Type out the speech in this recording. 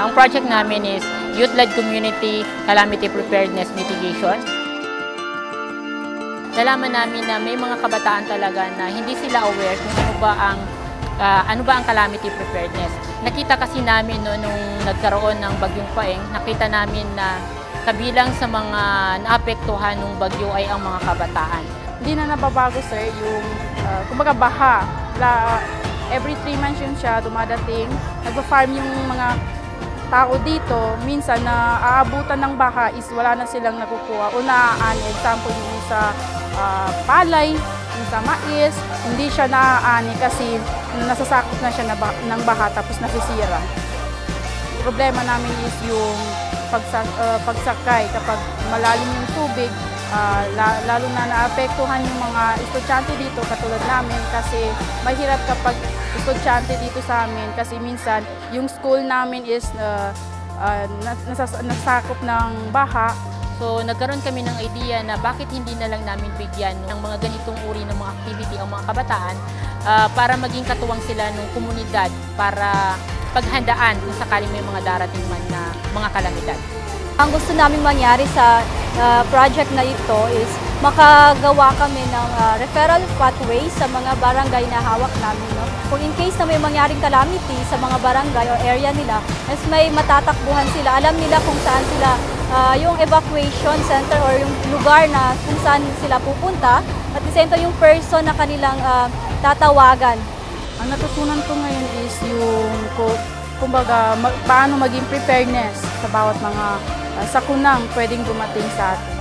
Ang project namin is Youth-Led Community Calamity Preparedness Mitigation. Nalaman namin na may mga kabataan talaga na hindi sila aware kung ano ba ang calamity preparedness. Nakita kasi namin nung nagkaroon ng Bagyong Paeng, nakita namin na kabilang sa mga naapektuhan ng bagyo ay ang mga kabataan. Hindi na nababago, sir, yung kumbaga baha. Every 3 months yun siya dumadating. Nagpa-farm yung mga tao dito. Minsan na aabutan ng baha is wala na silang nakukuha o naaani. Example yung sa palay, yung sa mais, hindi siya naaani kasi nasasakop na siya ng baha tapos nasisira. Problema namin is yung pagsakay kapag malalim yung tubig, lalo na naapektuhan yung mga estudyante dito katulad namin kasi mahirap kapag estudyante dito sa amin kasi minsan yung school namin is nasakop ng baha. So nagkaroon kami ng idea na bakit hindi na lang namin bigyan ng mga ganitong uri ng mga activity ang mga kabataan para maging katuwang sila ng komunidad para paghandaan kung sakaling may mga darating man na mga kalamidad. Ang gusto namin mangyari sa project na ito is makagawa kami ng referral pathway sa mga barangay na hawak namin. No? Kung in case na may mangyaring calamity sa mga barangay o area nila, mas may matatakbuhan sila. Alam nila kung saan sila yung evacuation center or yung lugar na kung saan sila pupunta at the same time yung person na kanilang tatawagan. Ang natutunan ko ngayon is yung kumbaga paano maging preparedness sa bawat mga sakunang pwedeng dumating sa atin.